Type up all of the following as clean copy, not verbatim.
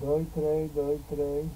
2, 3, 2, 3.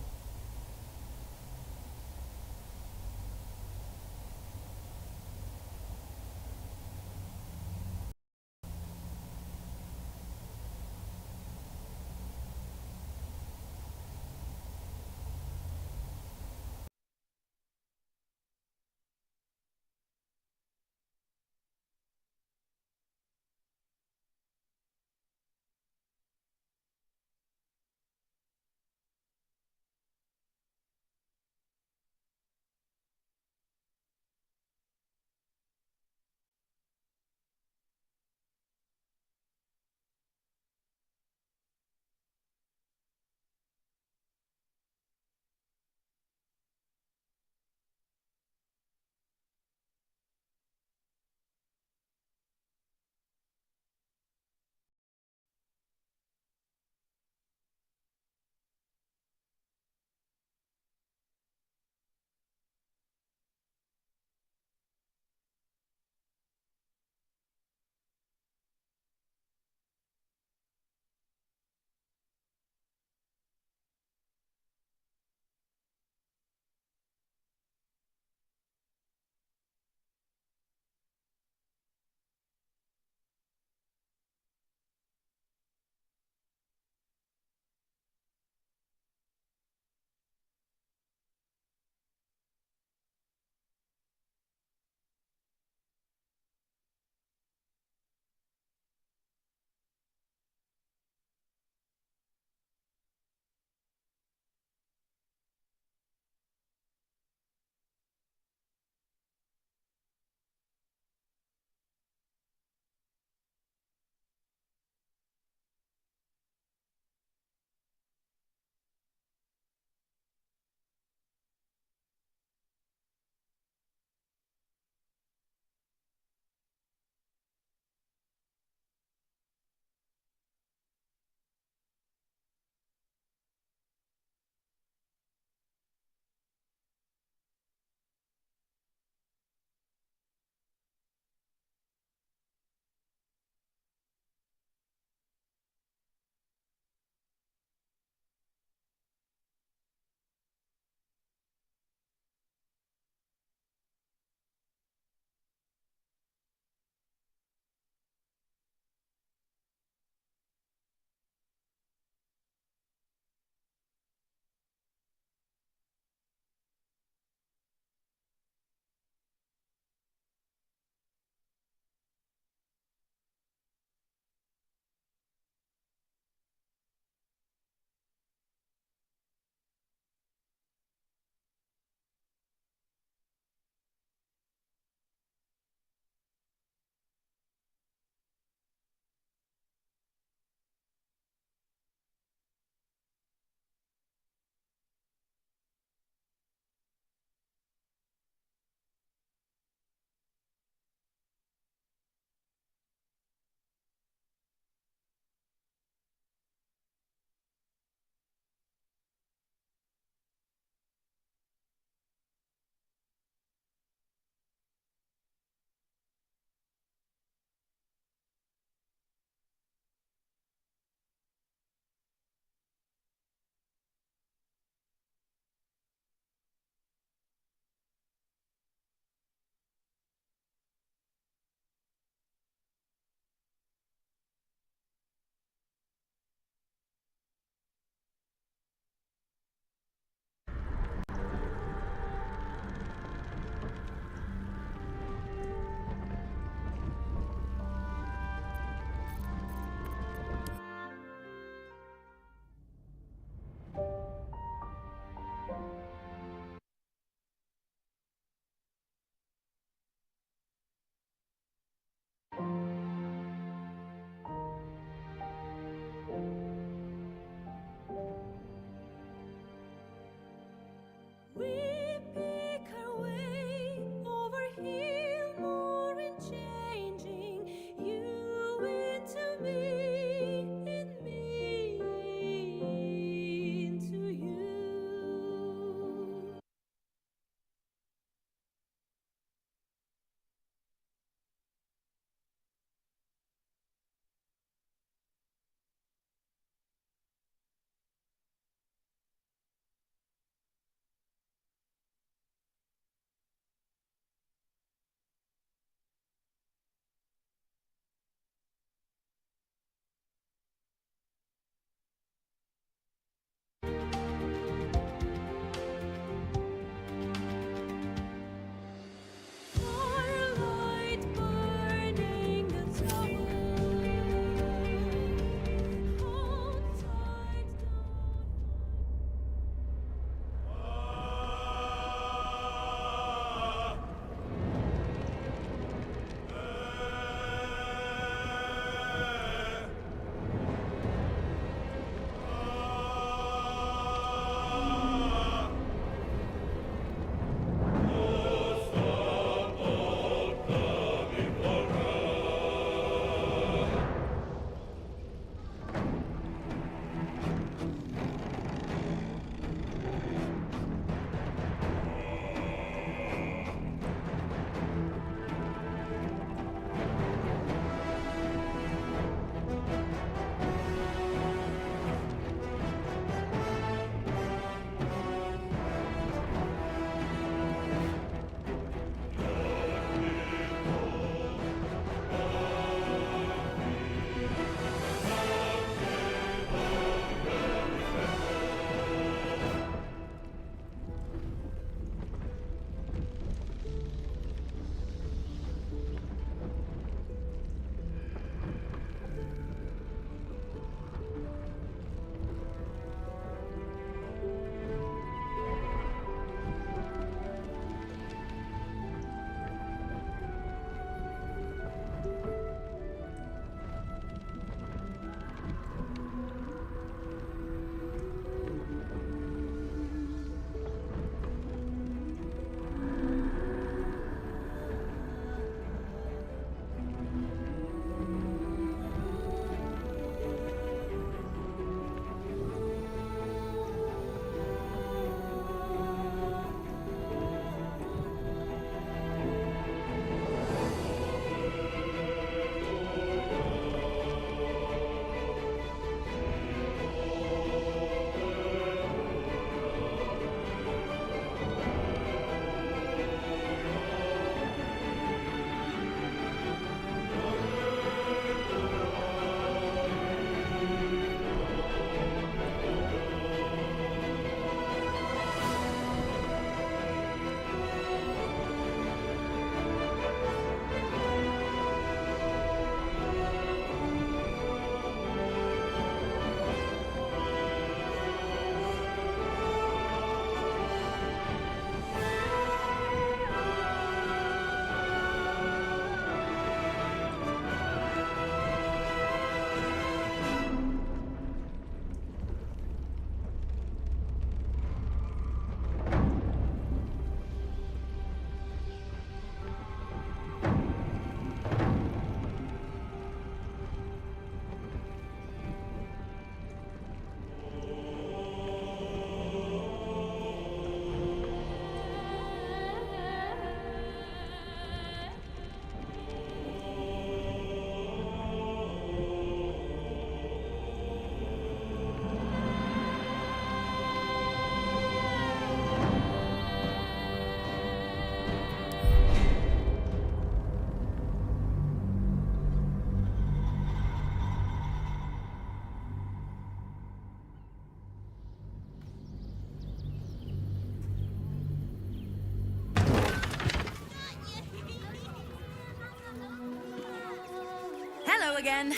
again.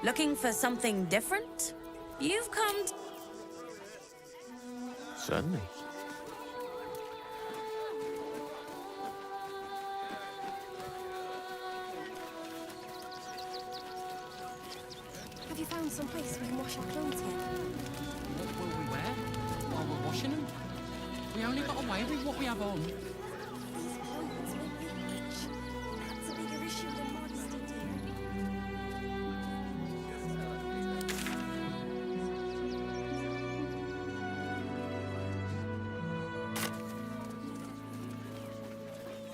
Looking for something different? You've come to... Certainly. Have you found some place we can wash our clothes here? What will we wear while we're washing them? We only got away with what we have on. These clothes make me itch. That's a bigger issue than modesty, dear.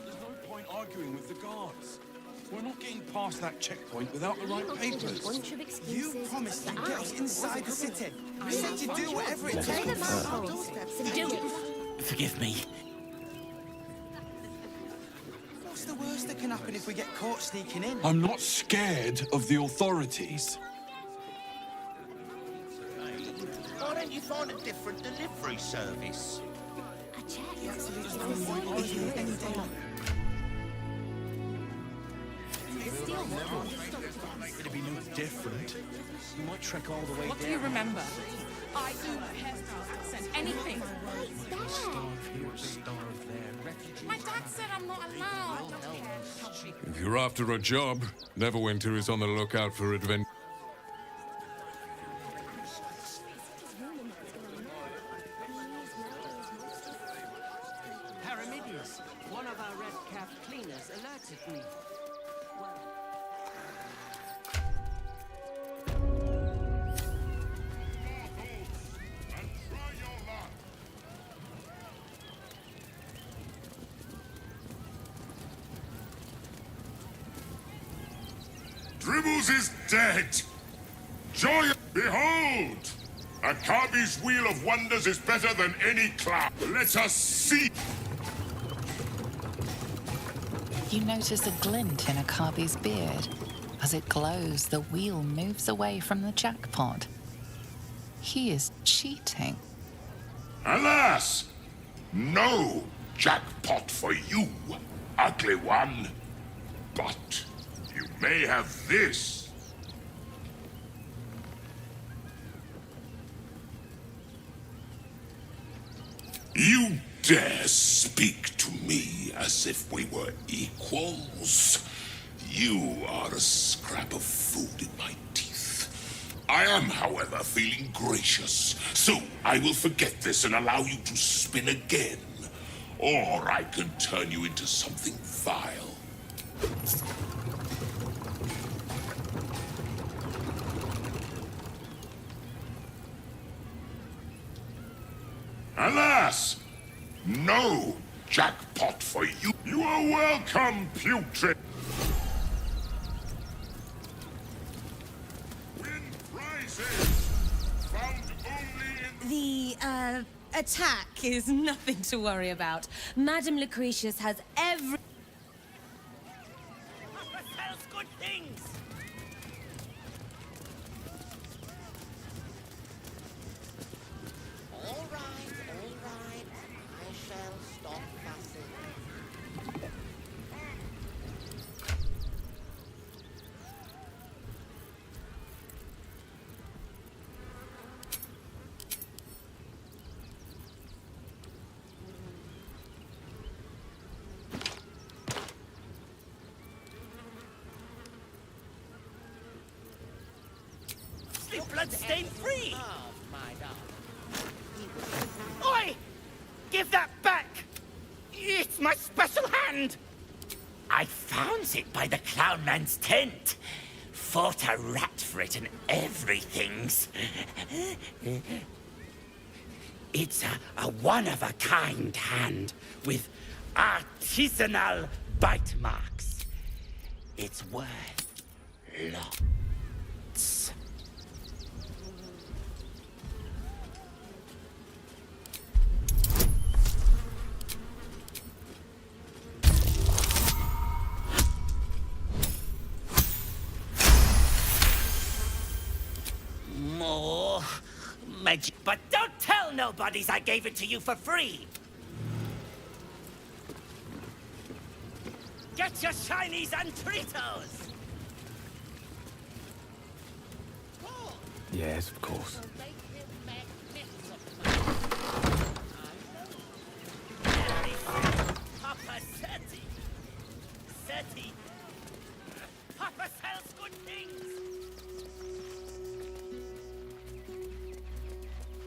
There's no point arguing with the guards. We're not getting past that checkpoint without the right papers. Bunch of excuses. You promised you'd get us inside the city. You I said you'd do whatever it Play the takes. manholes. So do it. Forgive me. What's the worst that can happen if we get caught sneaking in? I'm not scared of the authorities. Why don't you find a different delivery service? A check. It'd be no different. You might trek all the way What do you remember? I do hairstyles, accent, anything. My dad said I'm not allowed. I don't care. Help me. If you're after a job, Neverwinter is on the lookout for adventure. Paramidius, one of our red calf cleaners, alerted me. Dribbles is dead! Joy! Behold! Akabi's Wheel of Wonders is better than any cloud. Let us see! You notice a glint in Akabi's beard. As it glows, the wheel moves away from the jackpot. He is cheating. Alas! No jackpot for you, ugly one. But you may have this. You dare speak to me as if we were equals? You are a scrap of food in my teeth. I am, however, feeling gracious, so I will forget this and allow you to spin again. Or I can turn you into something vile. Alas! No jackpot for you. You are welcome, putrid. Win prizes. Found only in The, attack is nothing to worry about. Madame Lucretius has every... Sells good things. All right. I shall stop fussing. Bloodstain free! Oh, my darling. Oi! Give that back! It's my special hand! I found it by the clown man's tent. Fought a rat for it and everything's. It's a one-of-a-kind hand with artisanal bite marks. It's worth lots. More magic. But don't tell nobodies I gave it to you for free. Get your shinies and Tritos! Yes, of course. Papa Seti! Seti! Papa sells good things!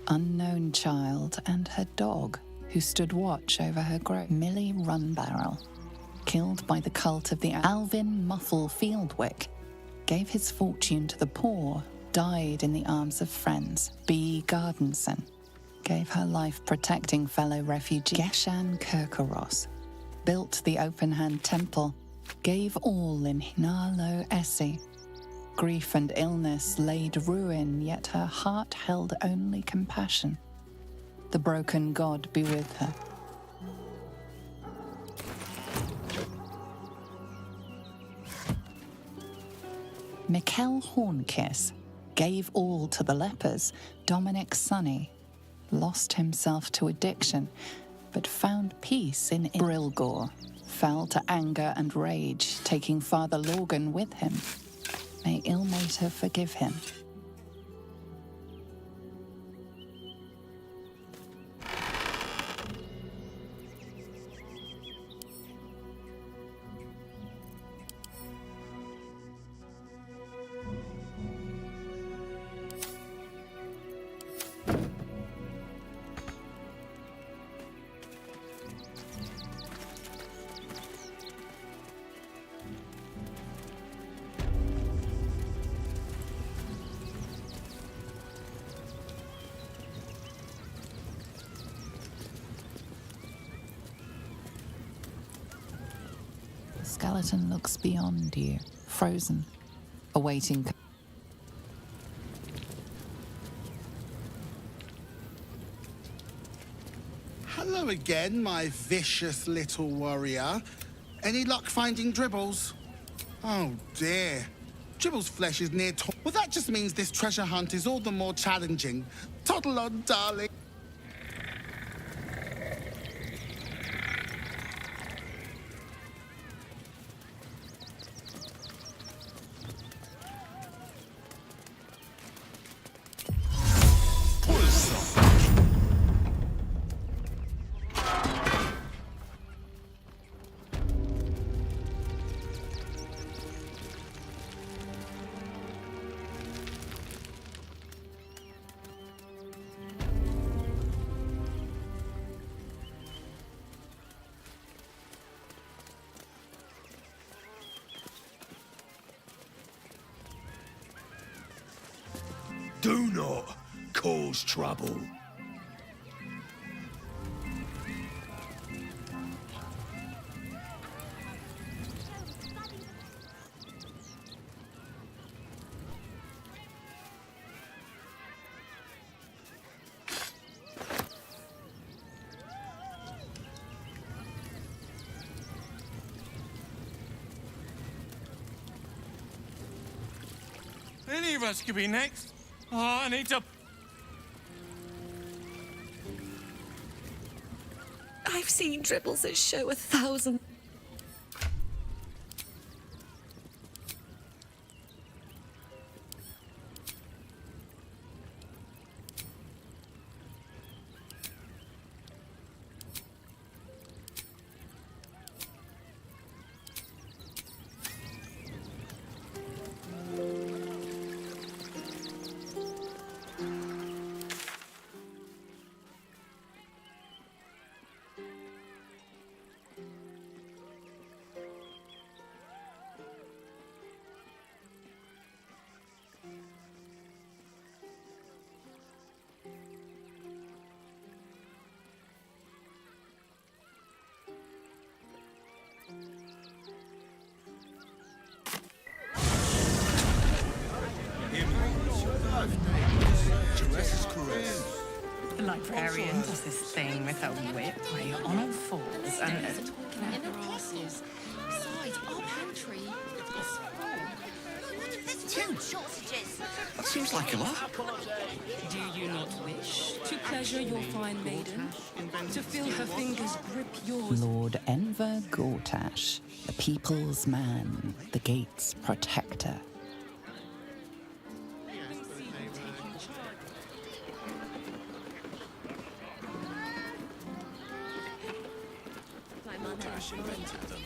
Unknown child and her dog, who stood watch over her grave. Millie Runbarrel, killed by the cult of the Alvin Muffle Fieldwick, gave his fortune to the poor, died in the arms of friends. B. Gardenson gave her life protecting fellow refugee. Geshan Kirkaros built the open-hand temple, gave all in Hinalo Essie. Grief and illness laid ruin, yet her heart held only compassion. The broken god be with her. Mikkel Hornkiss gave all to the lepers. Dominic Sonny lost himself to addiction, but found peace in Brilgor, fell to anger and rage, taking Father Lorgan with him. May Ilmater forgive him. Skeleton looks beyond you, frozen, awaiting. Hello again, my vicious little warrior. Any luck finding Dribbles? Oh dear. Dribble's flesh is near well, that just means this treasure hunt is all the more challenging. Toddle on, darling. Do not cause trouble. Any of us could be next. Oh, I need to... I've seen Dribbles at show 1,000. The librarian does this thing with her whip where you're on all fours and... In the grasses. Besides, our pantry is full. What if there's food shortages? That seems like a lot. Do you not wish to pleasure your fine maiden? To feel her fingers grip yours? Lord Enver Gortash, the people's man, the gate's protector. Gortash invented them.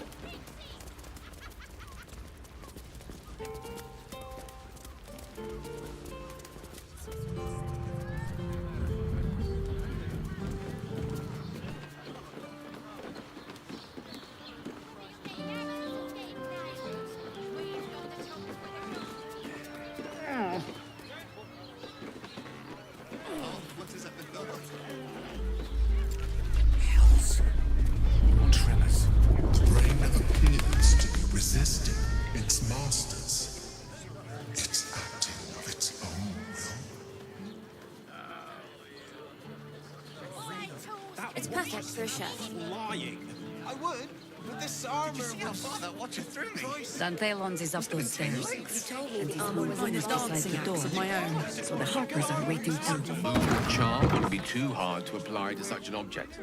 Tremors. The brain appears to be resisting its masters. It's acting of its own will. It's perfect for a chef. Flying. I would, but this armor. Did you see how far that watcher threw me? Dantelon's is up those stairs. And his mine is beside the door of my own, so the harpers are waiting too. Charm wouldn't be too hard to apply to such an object.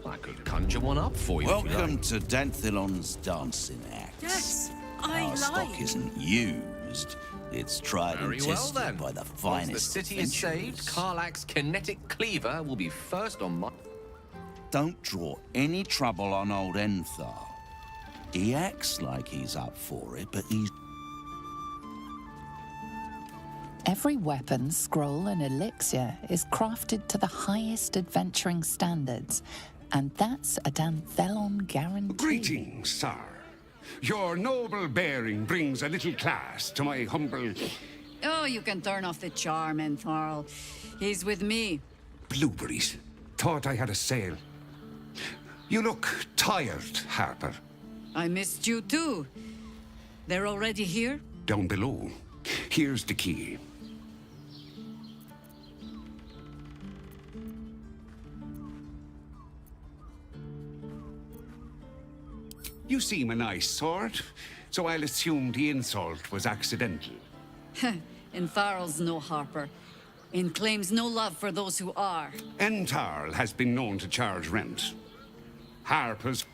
I could conjure one up for you. Welcome to Dantelon's dancing act. Yes, Our stock isn't used. It's tried Very and well tested then. by the Once finest the city is saved, adventurers. Karlach's kinetic cleaver will be first on my... Don't draw any trouble on old Enthar. He acts like he's up for it, but he's... Every weapon, scroll, and elixir is crafted to the highest adventuring standards, and that's a Danthelon guarantee. Greetings, sir. Your noble bearing brings a little class to my humble... Oh, you can turn off the charm, Entharl. He's with me. Blueberries. Thought I had a sale. You look tired, Harper. I missed you too. They're already here? Down below. Here's the key. You seem a nice sort, so I'll assume the insult was accidental. Entharl's no harper, and claims no love for those who are. Entarl has been known to charge rent. Harpers.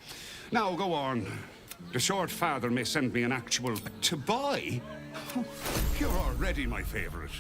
Now go on. The short father may send me an actual... To buy? You're already my favorite.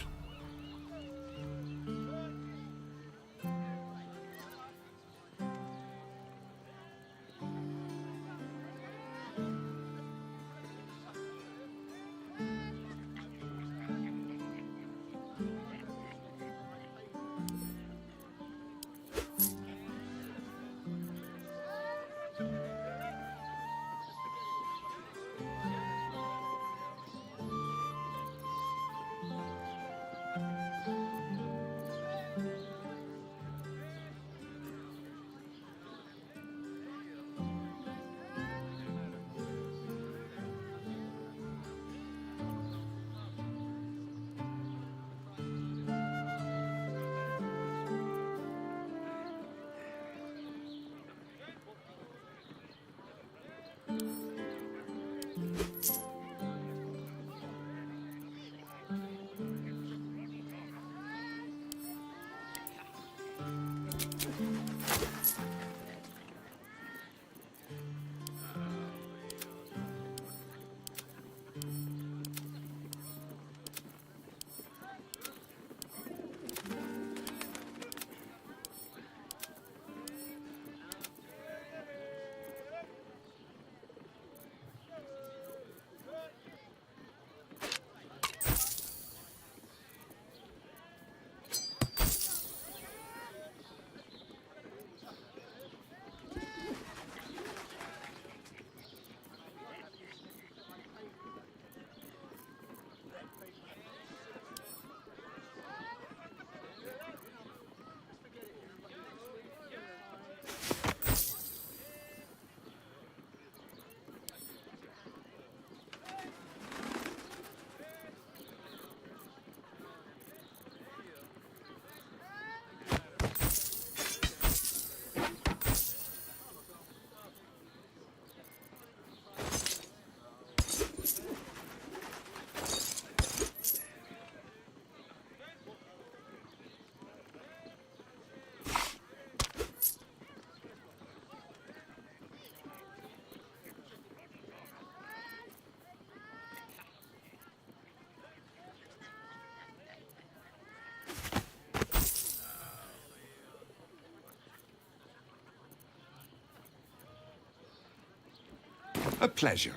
A pleasure.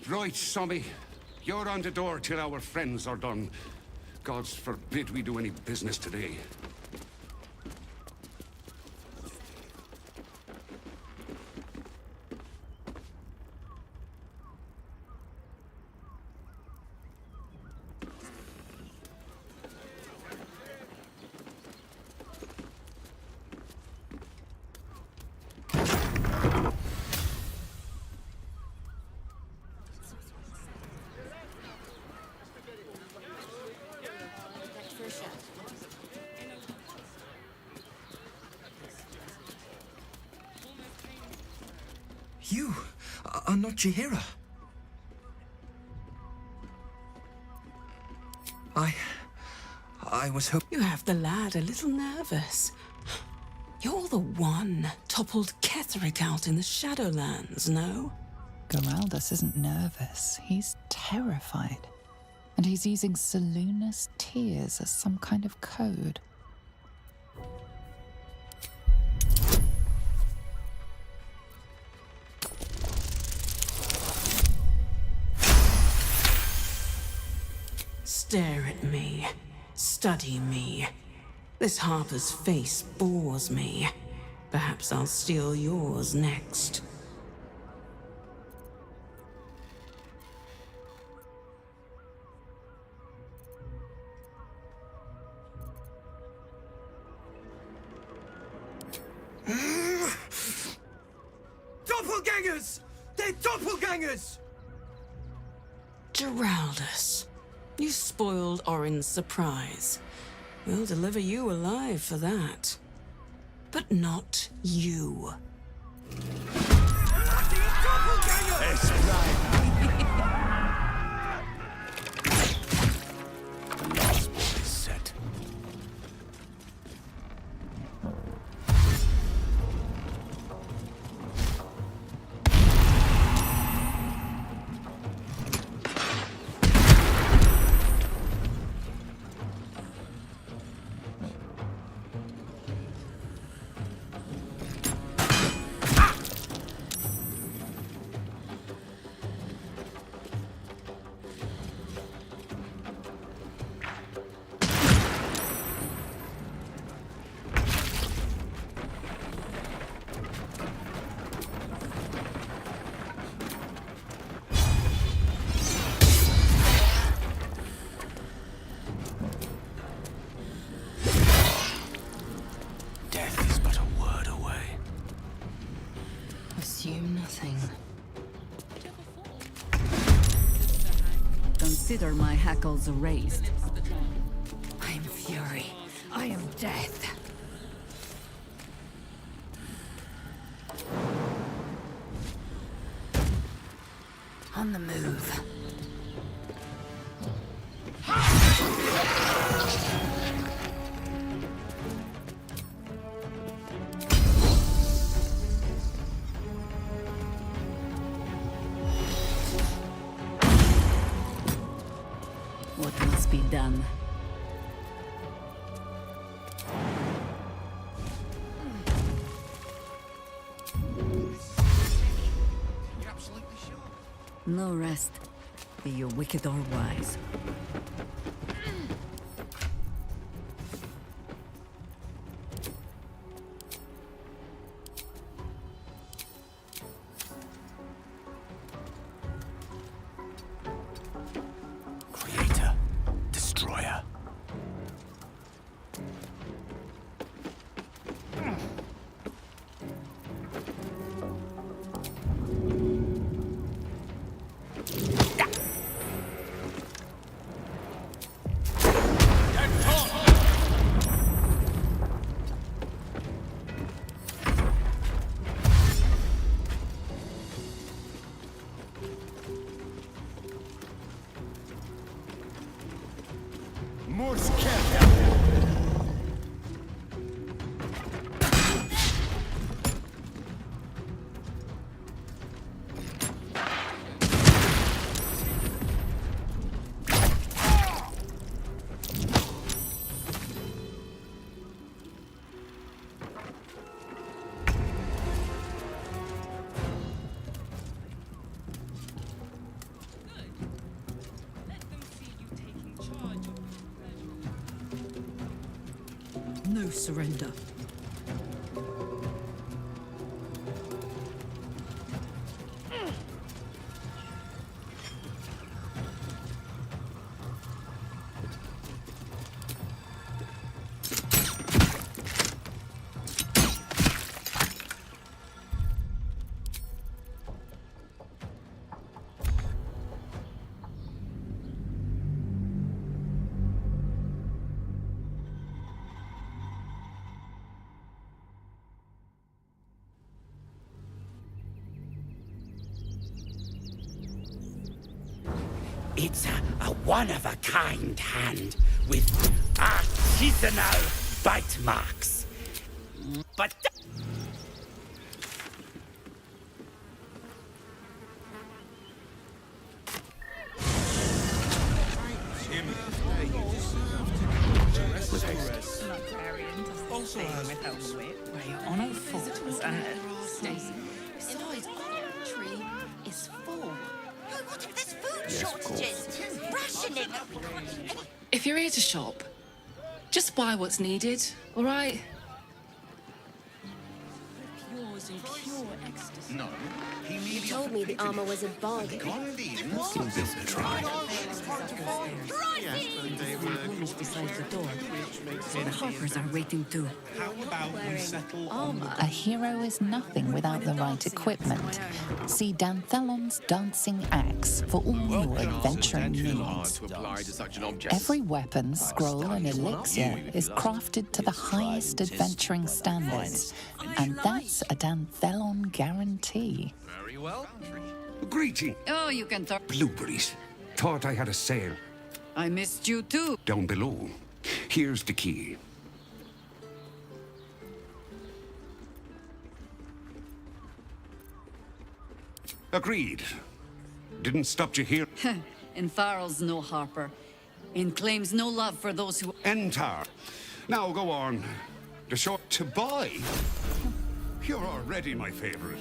Right, Sommy. You're on the door till our friends are done. Gods forbid we do any business today. You are not Jaheira. I was hoping... You have the lad a little nervous. You're the one toppled Ketheric out in the Shadowlands, no? Geraldus isn't nervous. He's terrified. And he's using Selûne's tears as some kind of code. Stare at me. Study me. This Harper's face bores me. Perhaps I'll steal yours next. Doppelgangers! They're doppelgangers! Geraldus, you spoiled Orin's surprise. We'll deliver you alive for that. But not you. Last ball is set. Death is but a word away. Assume nothing. Consider my hackles raised. I am fury. I am death. On the move. What must be done? You're absolutely sure? No rest. Be you wicked or wise. Creator. Destroyer. No surrender. It's a one-of-a-kind hand with artisanal bite marks. But... Where you're on all fours and besides, our pantry is full. Oh, what if there's food shortages? Rationing. If you're here to shop, just buy what's needed, all right? Yours in pure ecstasy. No, You told me the armor was a bargain. Rooms beside the door. The Harpers are waiting too. How about we settle Armor. A hero is nothing without the right equipment. See Danthelon's dancing axe for all your adventuring too hard needs. to apply to such an object. Every weapon, scroll, and elixir is crafted to the highest adventuring standards, and that's a Danthelon guarantee. Very well. Greeting. Oh, you can talk. Blueberries. Thought I had a sale. I missed you too. Down below. Here's the key. Agreed. Didn't stop you here. And Farrell's no Harper. And claims no love for those who... Enter. Now go on. The short to buy. You're already my favorite.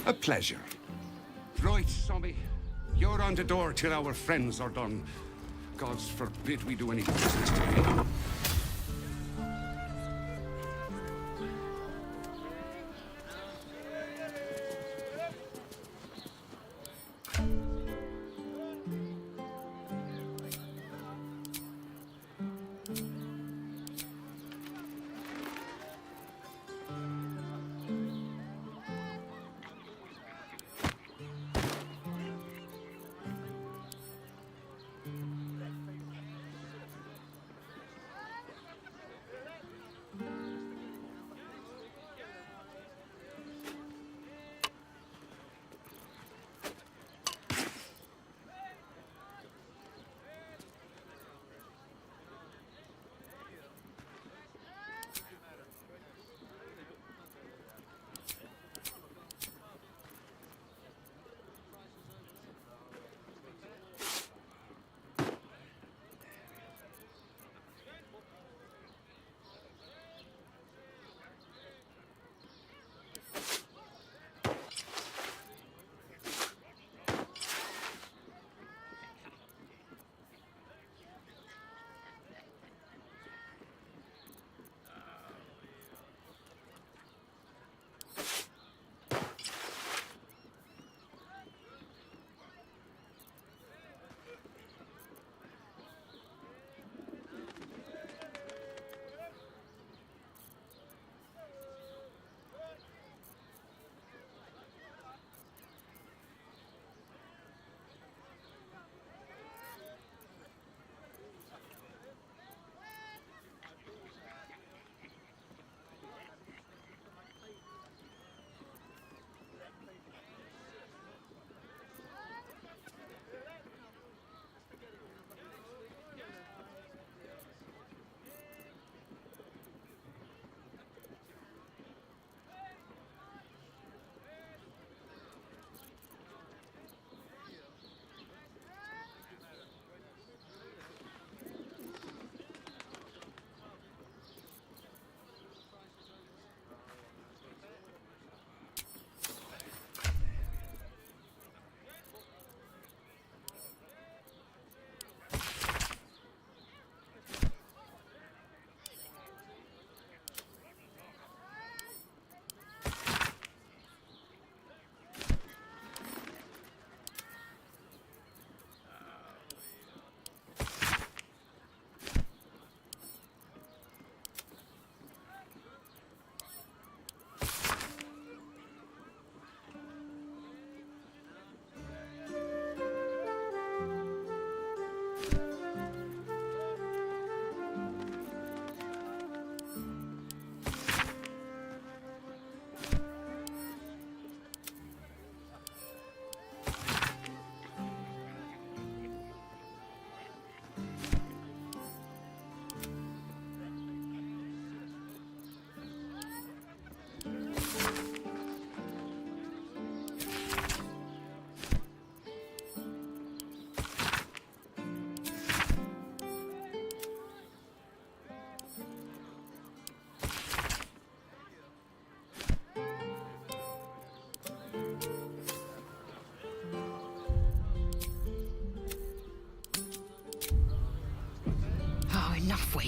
A pleasure. Right, Sommy. You're on the door till our friends are done. Gods forbid we do any business today.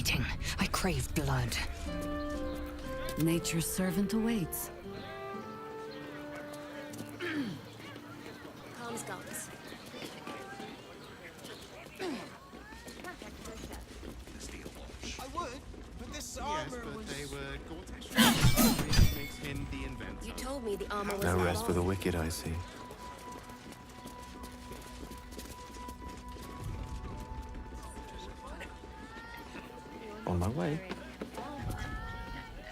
bleeding. I crave blood. Nature's servant awaits. Calm skunks. I would, but this armor was... they were Gortash. Makes him the inventor. You told me the armor was No that rest for the long. wicked, I see. On my way.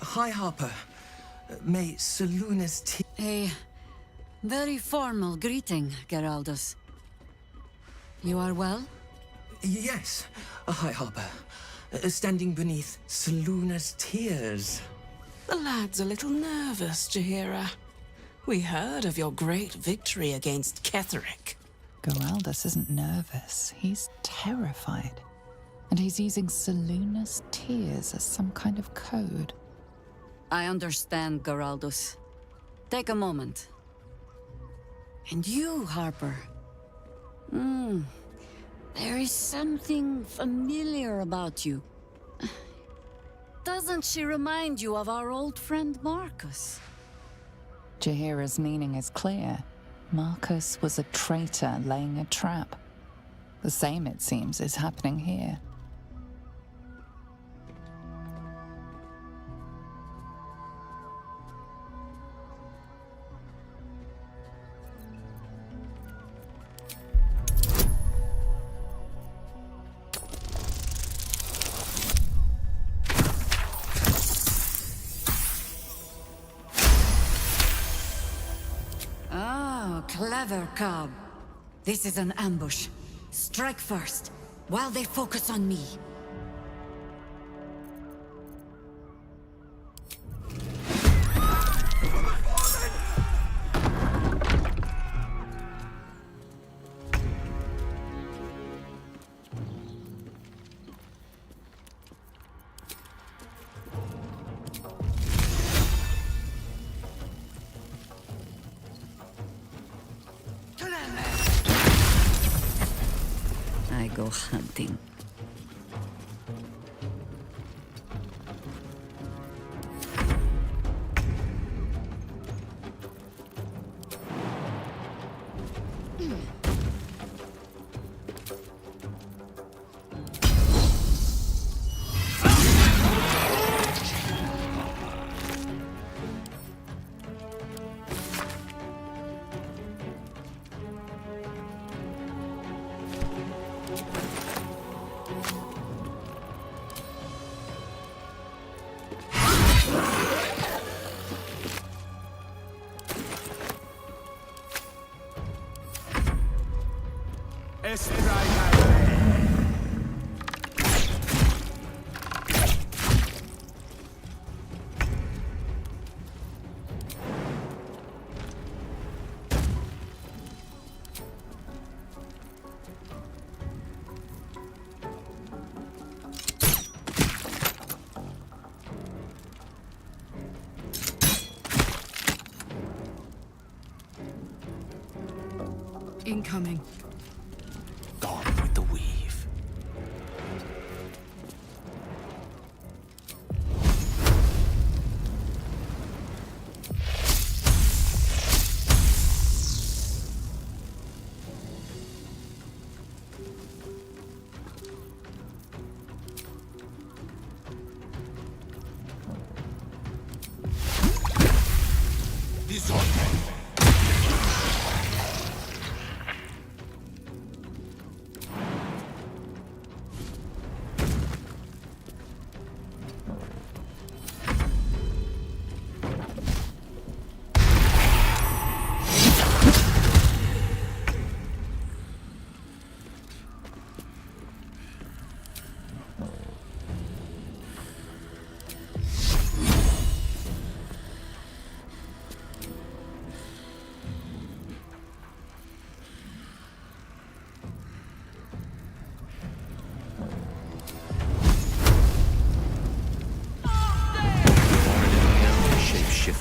Hi, Harper. May Soluna's tea... A very formal greeting, Geraldus. You are well? Yes. Hi, Harper. Standing beneath Soluna's tears. The lad's a little nervous, Jaheira. We heard of your great victory against Ketheric. Geraldus isn't nervous. He's terrified. And he's using Soluna's tears as some kind of code. I understand, Geraldus. Take a moment. And you, Harper. There is something familiar about you. Doesn't she remind you of our old friend Marcus? Jaheira's meaning is clear. Marcus was a traitor laying a trap. The same, it seems, is happening here. Clever cub. This is an ambush. Strike first, while they focus on me. I go hunting. Incoming. Gone with the weave.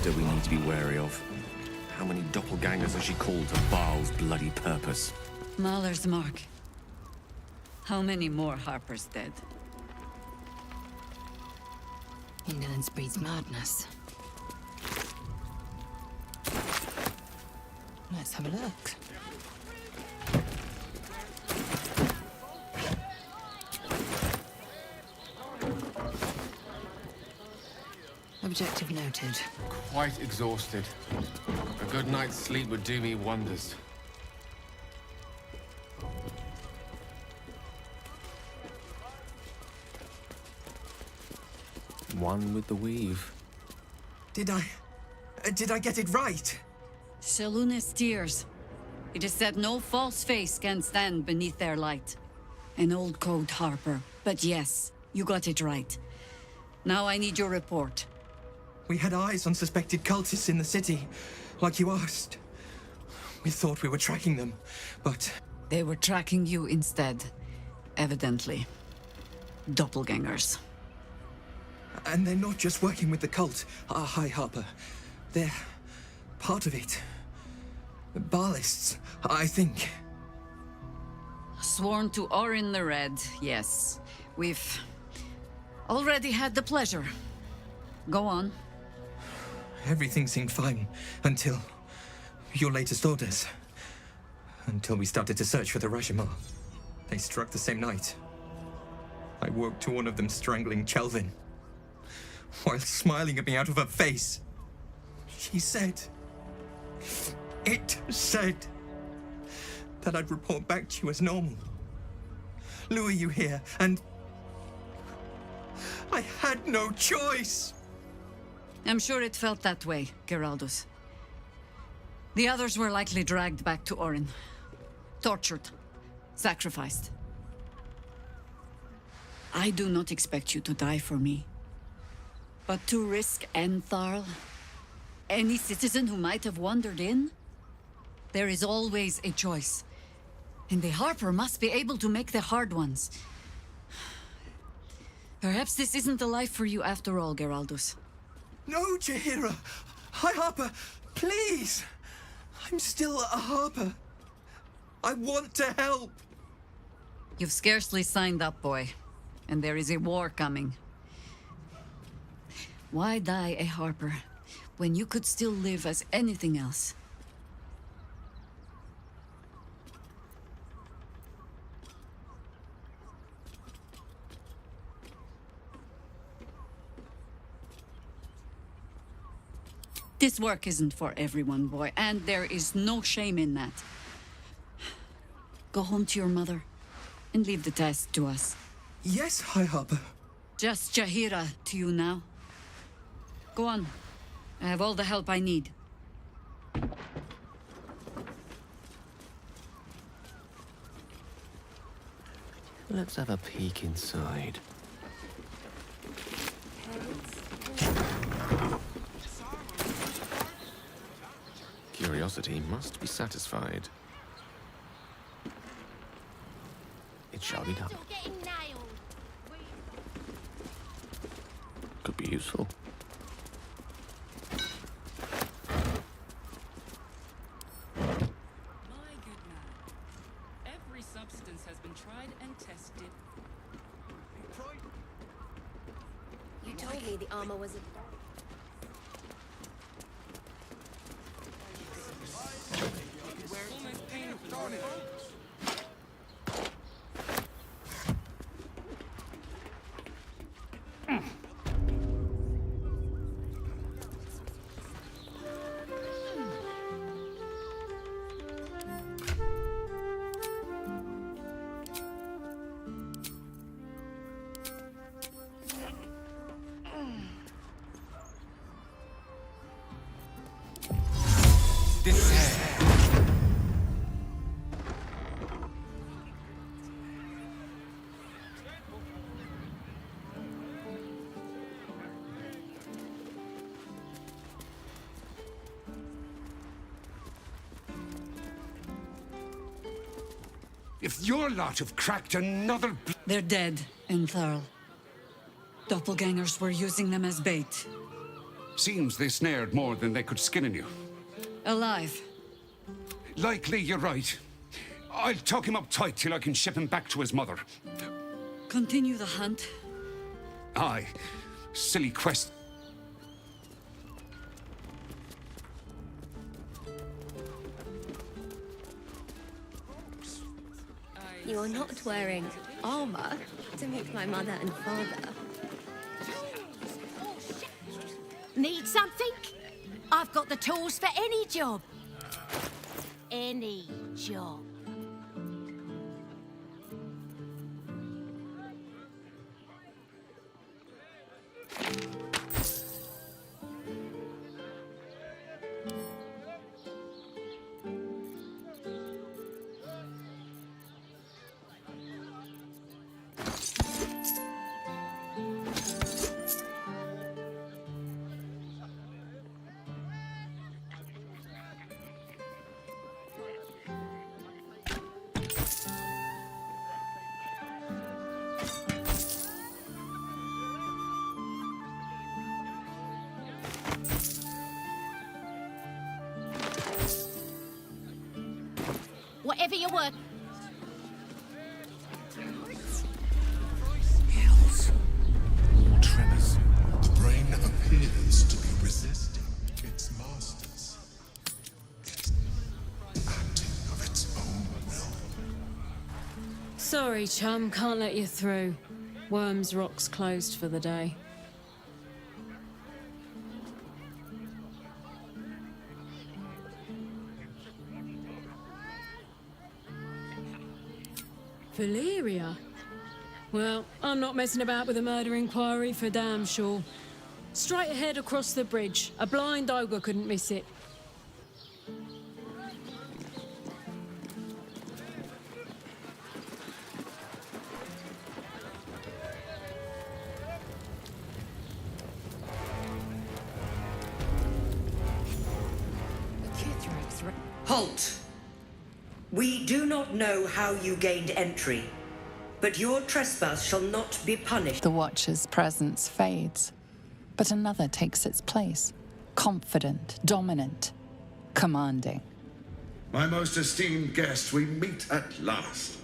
We need to be wary of. How many doppelgangers has she called to Baal's bloody purpose? Mahler's mark. How many more Harpers dead? Indolence breeds madness. Let's have a look. Objective noted. Quite exhausted. A good night's sleep would do me wonders. One with the weave. Did I get it right? Shaluna's tears. It is said no false face can stand beneath their light. An old code, Harper. But yes, you got it right. Now I need your report. We had eyes on suspected cultists in the city, like you asked. We thought we were tracking them, but... They were tracking you instead, evidently. Doppelgangers. And they're not just working with the cult, High Harper. They're part of it. Ballists, I think. Sworn to Orin the Red, yes. We've already had the pleasure. Go on. Everything seemed fine until your latest orders. Until we started to search for the Rashomar. They struck the same night. I woke to one of them strangling Chelvin, while smiling at me out of her face. She said... It said... that I'd report back to you as normal. Lure you here, and... I had no choice! I'm sure it felt that way, Geraldus. The others were likely dragged back to Orin. Tortured. Sacrificed. I do not expect you to die for me. But to risk Entharl, any citizen who might have wandered in, there is always a choice. And the Harper must be able to make the hard ones. Perhaps this isn't the life for you after all, Geraldus. No, Jaheira! High Harper, please! I'm still a Harper. I want to help! You've scarcely signed up, boy. And there is a war coming. Why die a Harper, when you could still live as anything else? This work isn't for everyone, boy, and there is no shame in that. Go home to your mother, and leave the task to us. Yes, High Harper. Just Jaheira to you now. Go on. I have all the help I need. Let's have a peek inside. Curiosity must be satisfied. It shall be done. Could be useful. My good man. Every substance has been tried and tested. You told me the armor was a... Almost painful. If your lot have cracked another... They're dead, Entharl. Doppelgangers were using them as bait. Seems they snared more than they could skin in you. Alive. Likely you're right. I'll tuck him up tight till I can ship him back to his mother. Continue the hunt. Aye. silly quest. You're not wearing armor to meet my mother and father. Need something? I've got the tools for any job. Any job. Whatever you want. Tremors. The brain appears to be resisting its masters. Acting of its own will. Sorry, chum, can't let you through. Wyrm's Rock's closed for the day. Valeria? Well, I'm not messing about with a murder inquiry for damn sure. Straight ahead across the bridge. A blind ogre couldn't miss it. Halt! We do not know how you gained entry, but your trespass shall not be punished. The Watcher's presence fades, but another takes its place. Confident, dominant, commanding. My most esteemed guest, we meet at last.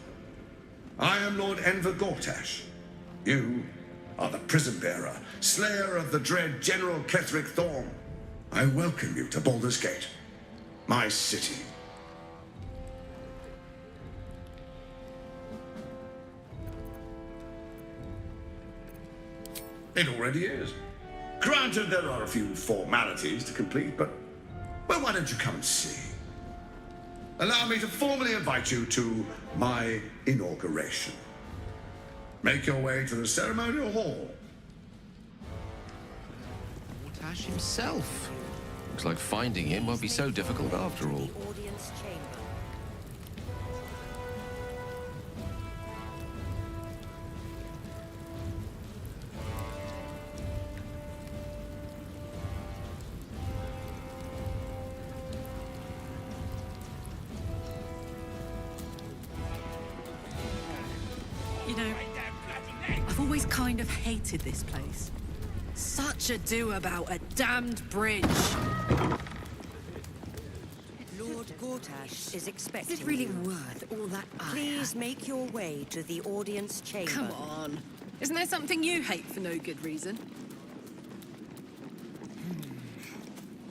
I am Lord Enver Gortash. You are the prison bearer, slayer of the dread General Ketheric Thorm. I welcome you to Baldur's Gate, my city. It already is. Granted, there are a few formalities to complete, but, well, why don't you come and see? Allow me to formally invite you to my inauguration. Make your way to the ceremonial hall. Gortash himself. Looks like finding him won't be so difficult after all. Audience chamber. You know, I've always kind of hated this place. Such ado about a damned bridge. Lord Gortash is expecting Is it really you. worth all that ire? Please make your way to the audience chamber. Come on. Isn't there something you hate for no good reason?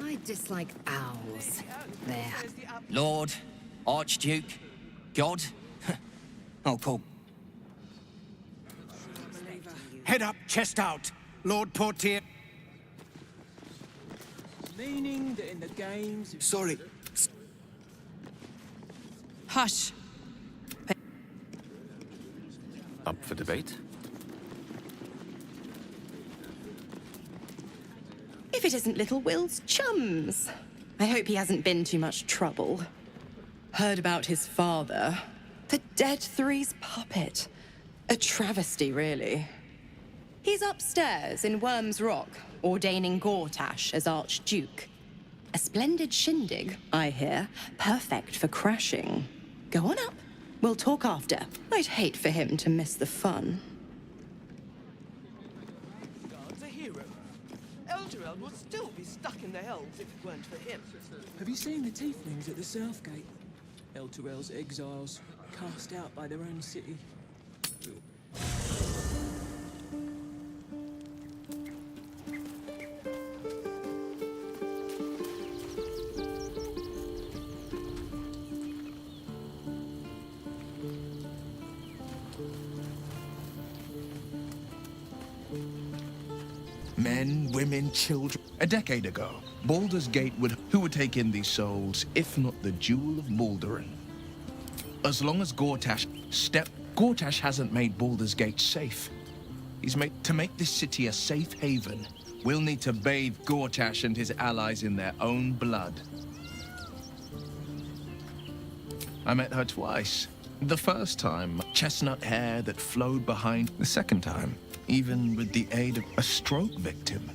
I dislike owls. There. Lord, Archduke, God. I'll call. Head up, chest out. Lord Portier. Meaning that in the games... Sorry. Hush. Up for debate? If it isn't little Will's chums. I hope he hasn't been too much trouble. Heard about his father. The dead three's puppet. A travesty, really. He's upstairs in Wyrm's Rock, ordaining Gortash as Archduke. A splendid shindig, I hear. Perfect for crashing. Go on up. We'll talk after. I'd hate for him to miss the fun. God's a hero. Elturel would still be stuck in the hells if it weren't for him. Have you seen the tieflings at the South Gate? Elturel's exiles, cast out by their own city. Men, women, children. A decade ago, Baldur's Gate who would take in these souls, if not the Jewel of Baldurin? As long as Gortash hasn't made Baldur's Gate safe. To make this city a safe haven, we'll need to bathe Gortash and his allies in their own blood. I met her twice. The first time, chestnut hair that flowed behind. The second time, even with the aid of a stroke victim.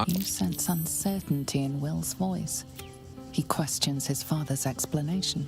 You sense uncertainty in Wyll's voice. He questions his father's explanation.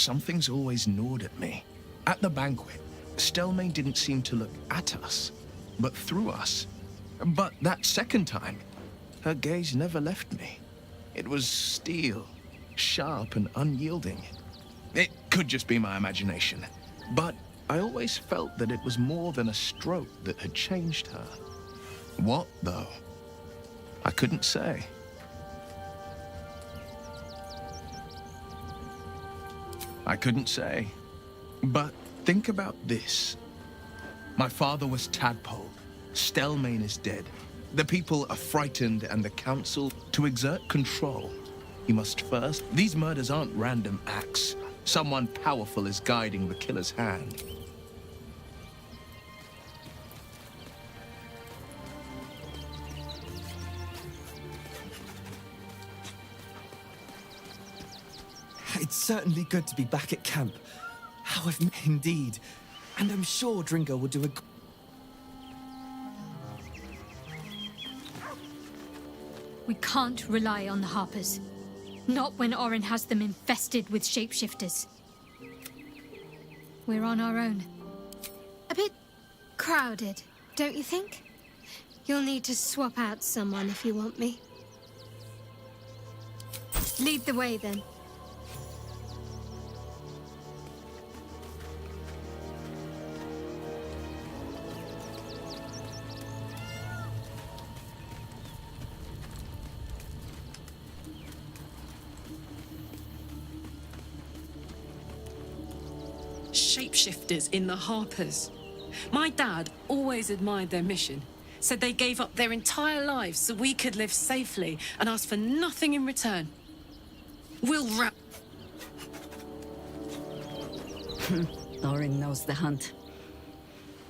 something's always gnawed at me. At the banquet, Stelmane didn't seem to look at us, but through us. But that second time, her gaze never left me. It was steel, sharp and unyielding. It could just be my imagination, but I always felt that it was more than a stroke that had changed her. What, though? I couldn't say. I couldn't say. But think about this. My father was tadpole. Stelmane is dead. The people are frightened, and the council, to exert control, he must first... These murders aren't random acts. Someone powerful is guiding the killer's hand. It's certainly good to be back at camp. How I've indeed. And I'm sure Dringo will do a... We can't rely on the Harpers. Not when Orin has them infested with shapeshifters. We're on our own. A bit crowded, don't you think? You'll need to swap out someone if you want me. Lead the way, then. Shapeshifters in the Harpers. My dad always admired their mission. Said they gave up their entire lives so we could live safely and asked for nothing in return. We'll wrap... Orin knows the hunt.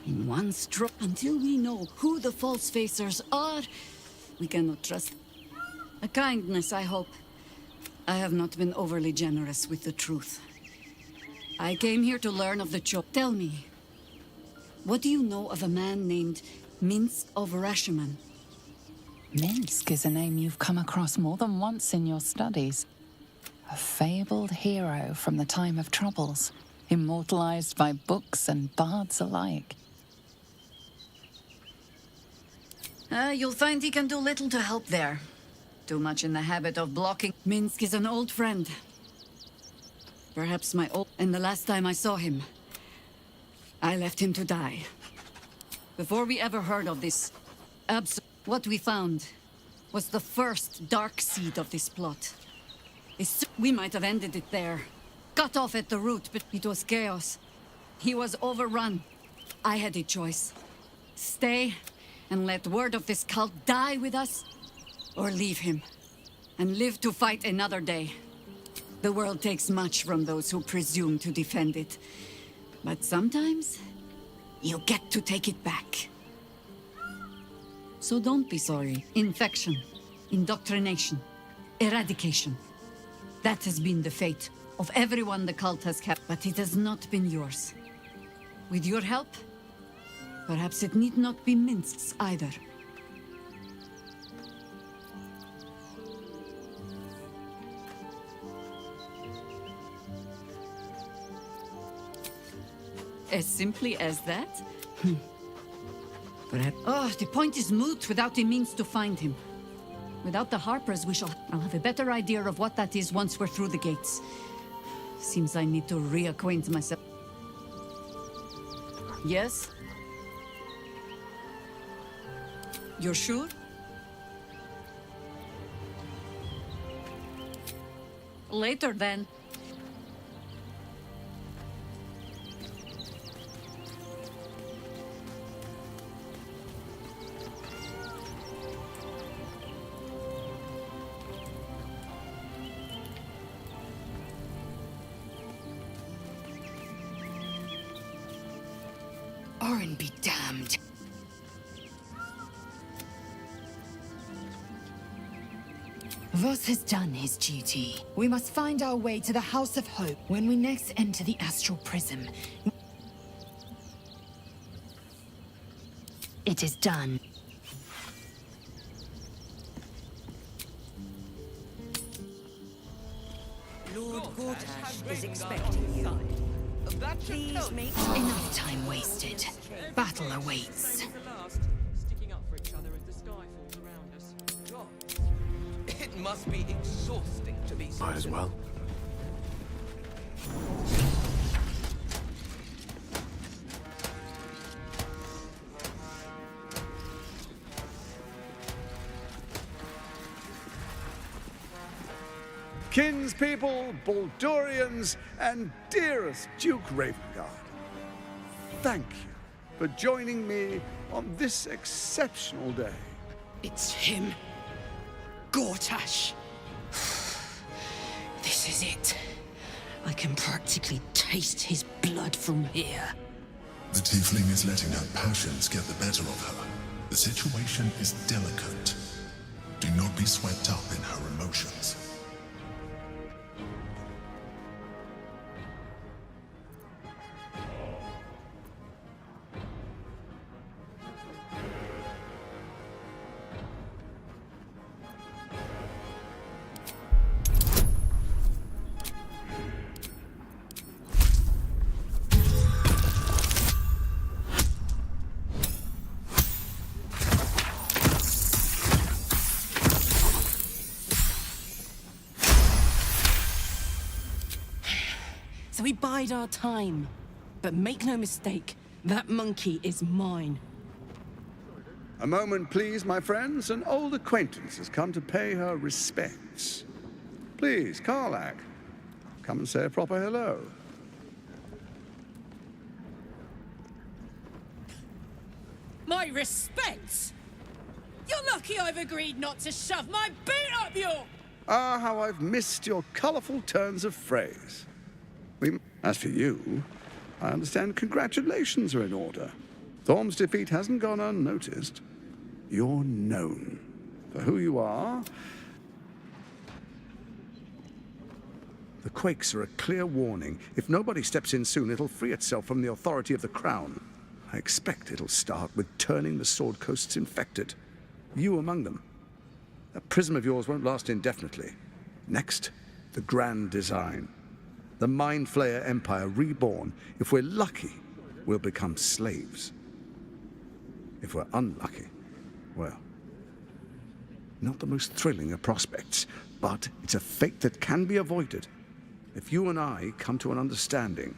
In one stroke, until we know who the false facers are, we cannot trust. A kindness, I hope. I have not been overly generous with the truth. I came here to learn of the Tell me, what do you know of a man named Minsk of Rashomon? Minsk is a name you've come across more than once in your studies. A fabled hero from the time of troubles, immortalized by books and bards alike. You'll find he can do little to help there. Too much in the habit of blocking. Minsk is an old friend. Perhaps my old... And the last time I saw him, I left him to die. Before we ever heard of this... What we found was the first dark seed of this plot. We might have ended it there. Cut off at the root, but it was chaos. He was overrun. I had a choice. Stay and let word of this cult die with us, or leave him and live to fight another day. The world takes much from those who presume to defend it. But sometimes, you get to take it back. So don't be sorry. Infection, indoctrination, eradication. That has been the fate of everyone the cult has kept, but it has not been yours. With your help, perhaps it need not be Minsk's either. As simply as that? Perhaps. Oh, the point is moot without a means to find him. Without the Harpers, I'll have a better idea of what that is once we're through the gates. Seems I need to reacquaint myself. Yes? You're sure? Later, then. Orin be damned. Voss has done his duty. We must find our way to the House of Hope when we next enter the Astral Prism. It is done. Lord Gortash is expecting you. Please make... Enough time wasted. Battle awaits. It must be exhausting to be Might as well. Kinspeople, Baldurians, and dearest Duke Ravengard, thank you for joining me on this exceptional day. It's him. Gortash. This is it. I can practically taste his blood from here. The tiefling is letting her passions get the better of her. The situation is delicate. Do not be swept up in her emotions. So we bide our time. But make no mistake, that monkey is mine. A moment, please, my friends. An old acquaintance has come to pay her respects. Please, Karlach, come and say a proper hello. My respects? You're lucky I've agreed not to shove my boot up your... Ah, how I've missed your colourful turns of phrase. As for you, I understand congratulations are in order. Thorm's defeat hasn't gone unnoticed. You're known for who you are. The quakes are a clear warning. If nobody steps in soon, it'll free itself from the authority of the crown. I expect it'll start with turning the Sword Coasts infected. You among them. That prism of yours won't last indefinitely. Next, the grand design. The Mind Flayer Empire reborn. If we're lucky, we'll become slaves. If we're unlucky, well, not the most thrilling of prospects, but it's a fate that can be avoided if you and I come to an understanding.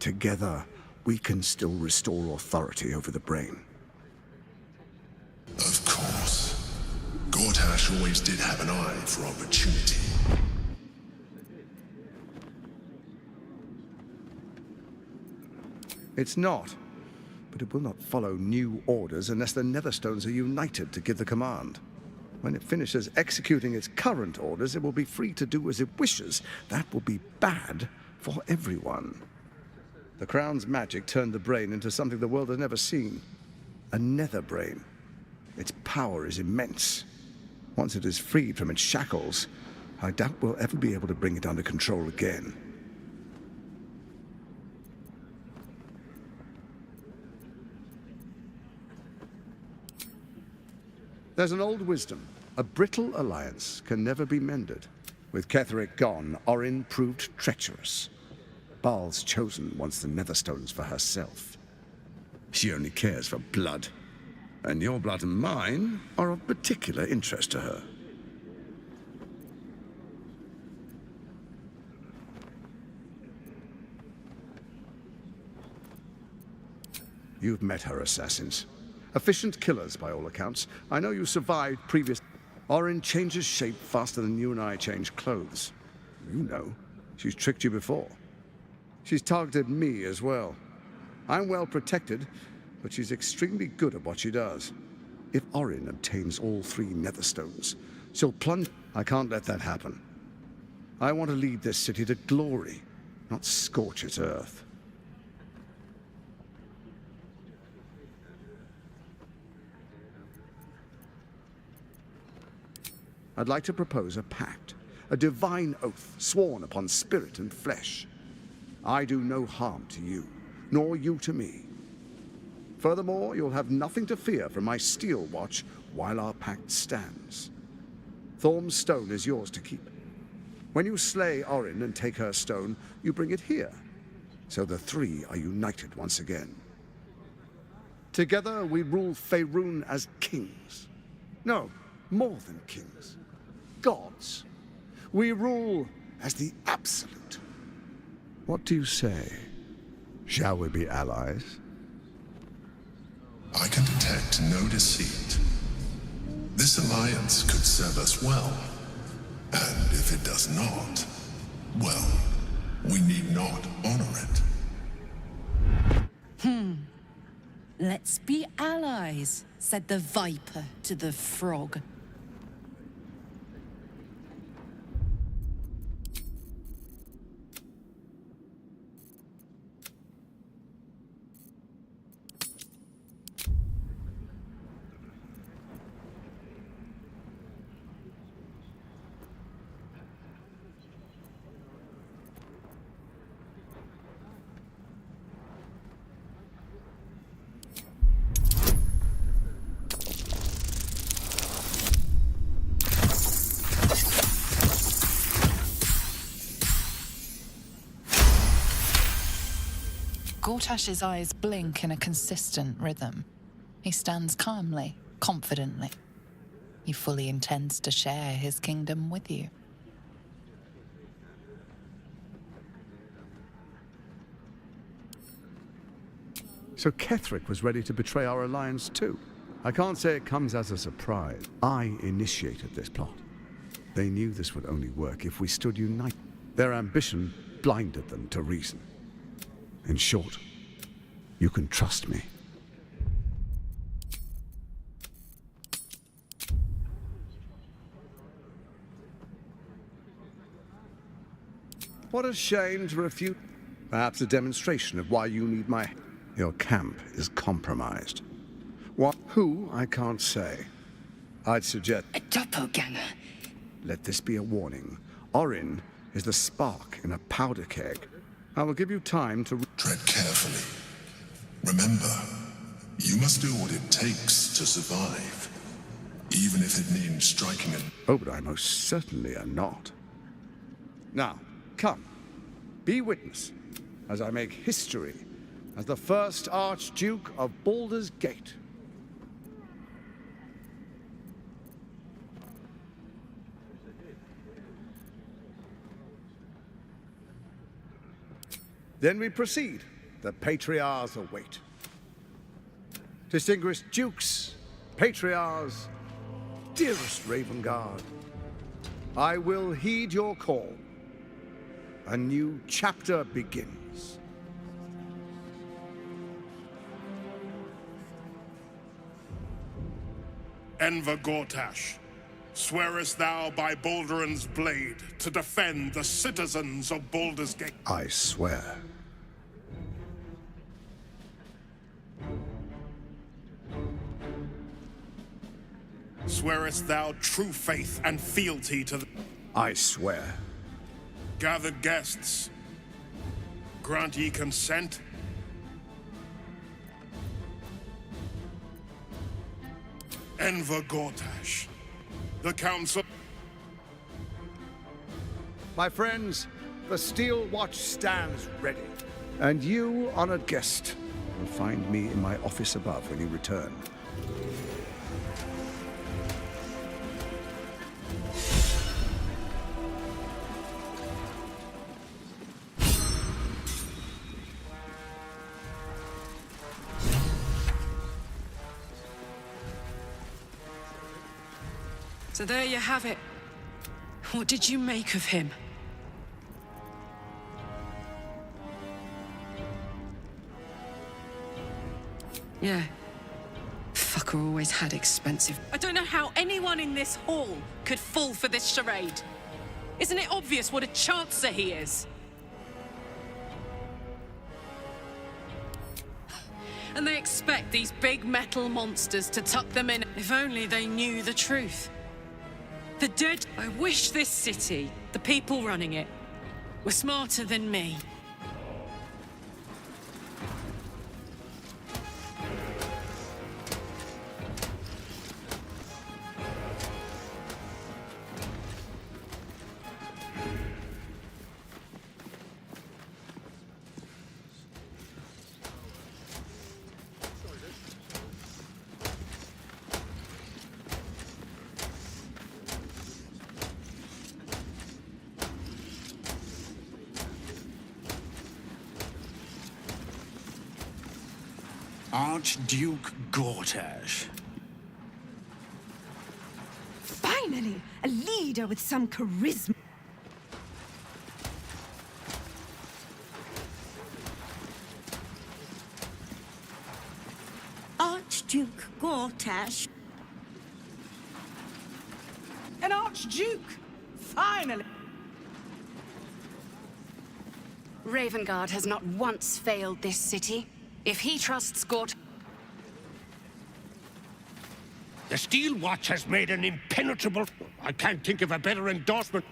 Together, we can still restore authority over the brain. Of course. Gortash always did have an eye for opportunity. It's not, but it will not follow new orders unless the Netherstones are united to give the command. When it finishes executing its current orders, it will be free to do as it wishes. That will be bad for everyone. The Crown's magic turned the brain into something the world has never seen. A nether brain. Its power is immense. Once it is freed from its shackles, I doubt we'll ever be able to bring it under control again. There's an old wisdom. A brittle alliance can never be mended. With Ketheric gone, Orin proved treacherous. Baal's chosen wants the Netherstones for herself. She only cares for blood. And your blood and mine are of particular interest to her. You've met her assassins. Efficient killers, by all accounts. I know you survived previous... Orin changes shape faster than you and I change clothes. You know. She's tricked you before. She's targeted me as well. I'm well protected, but she's extremely good at what she does. If Orin obtains all 3 Netherstones, she'll plunge... I can't let that happen. I want to lead this city to glory, not scorch its earth. I'd like to propose a pact, a divine oath sworn upon spirit and flesh. I do no harm to you, nor you to me. Furthermore, you'll have nothing to fear from my steel watch while our pact stands. Thorm's stone is yours to keep. When you slay Orin and take her stone, you bring it here. So the three are united once again. Together we rule Faerun as kings. No, more than kings. Gods. We rule as the absolute. What do you say? Shall we be allies? I can detect no deceit. This alliance could serve us well. And if it does not, well, we need not honor it. Let's be allies, said the viper to the frog. Gortash's eyes blink in a consistent rhythm. He stands calmly, confidently. He fully intends to share his kingdom with you. So Ketheric was ready to betray our alliance too. I can't say it comes as a surprise. I initiated this plot. They knew this would only work if we stood united. Their ambition blinded them to reason. In short, you can trust me. What a shame to refute. Perhaps a demonstration of why you need my... Your camp is compromised. What? Who? I can't say. I'd suggest... A doppelganger. Let this be a warning. Orin is the spark in a powder keg. I will give you time to... Tread carefully. Remember, you must do what it takes to survive. Even if it means striking a... Oh, but I most certainly am not. Now, come. Be witness as I make history as the first Archduke of Baldur's Gate. Then we proceed. The patriarchs await. Distinguished dukes, patriarchs, dearest Ravengard, I will heed your call. A new chapter begins. Enver Gortash, swearest thou by Balduran's blade to defend the citizens of Baldur's Gate? I swear. Swearest thou true faith and fealty to the... I swear. Gathered guests, grant ye consent? Enver Gortash, the council... My friends, the Steel Watch stands ready. And you, honored guest, will find me in my office above when you return. So there you have it. What did you make of him? Yeah. Fucker always had expensive. I don't know how anyone in this hall could fall for this charade. Isn't it obvious what a chancer he is? And they expect these big metal monsters to tuck them in. If only they knew the truth. The dead... I wish this city, the people running it, were smarter than me. Archduke Gortash. Finally, a leader with some charisma. Archduke Gortash. An Archduke! Finally! Ravengard has not once failed this city. If he trusts Gort... The Steel Watch has made an impenetrable... I can't think of a better endorsement.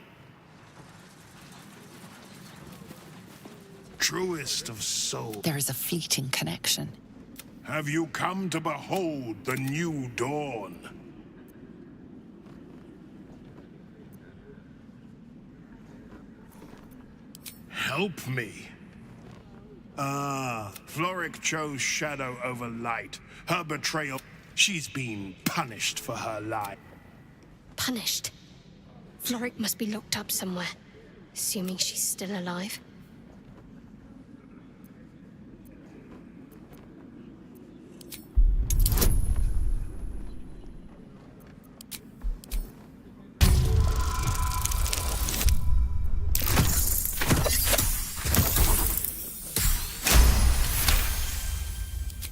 Truest of souls. There is a fleeting connection. Have you come to behold the new dawn? Help me. Floric chose shadow over light. Her betrayal. She's been punished for her lie. Punished? Floric must be locked up somewhere, assuming she's still alive.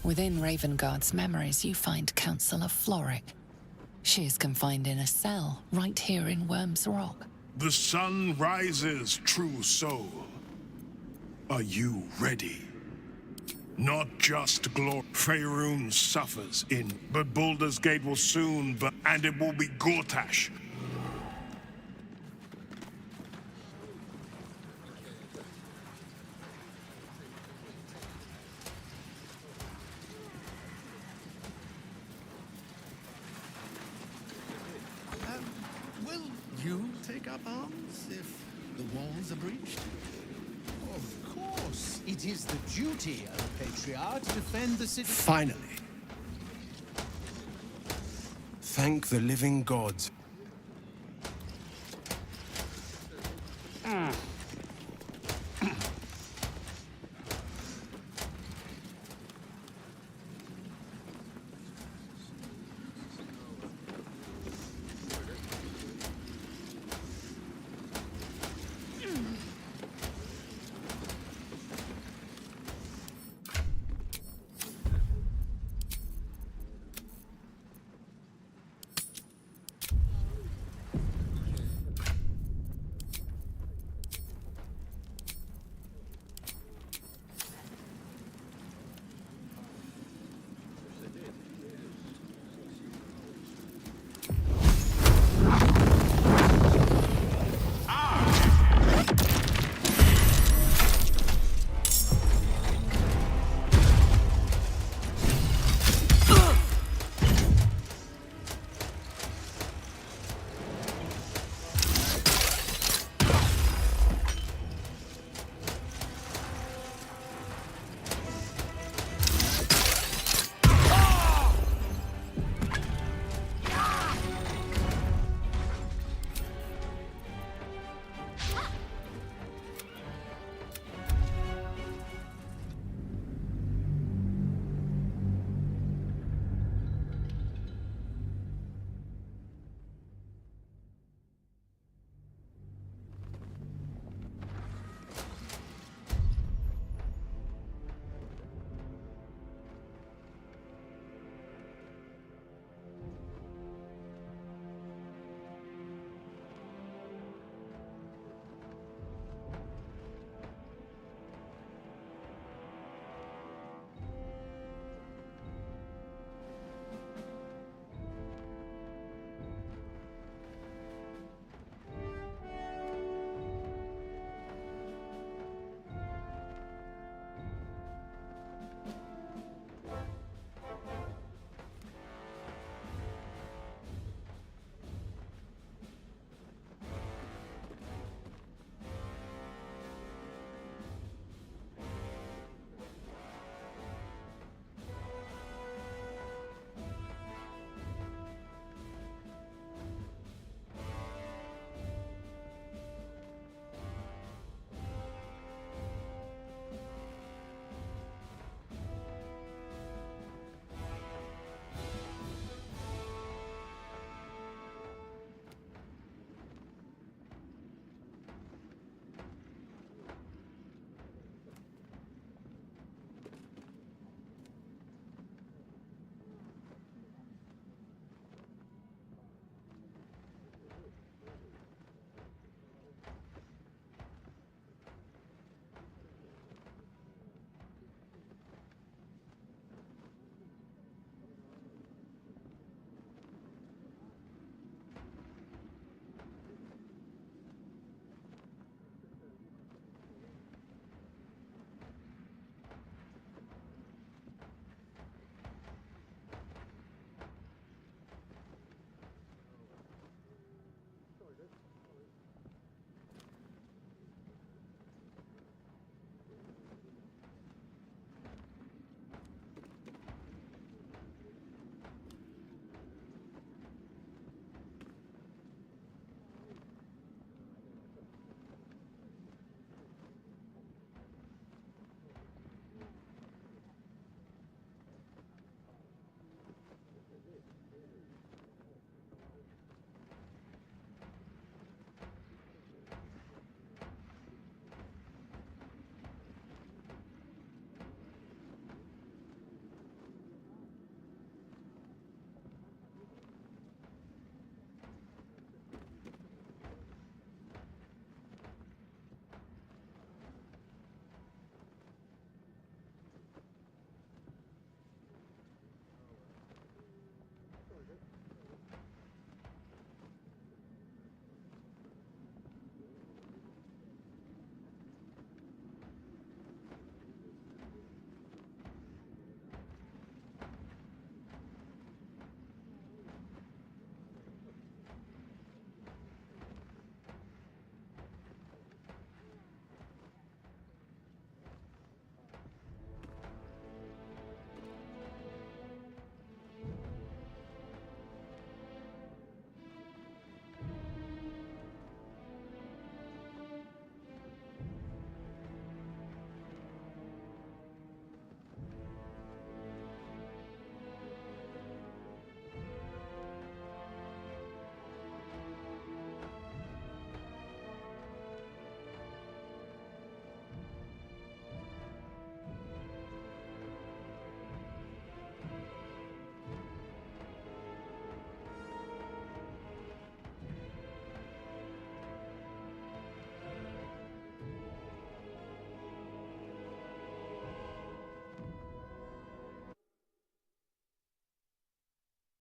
Within Ravengard's memories, you find Councillor Floric. She is confined in a cell right here in Wyrm's Rock. The sun rises, true soul. Are you ready? Not just glory. Faerun suffers but Baldur's Gate will soon and it will be Gortash. Will you take up arms if the walls are breached? Of course. It is the duty of a patriarch to defend the city. Finally. Thank the living gods.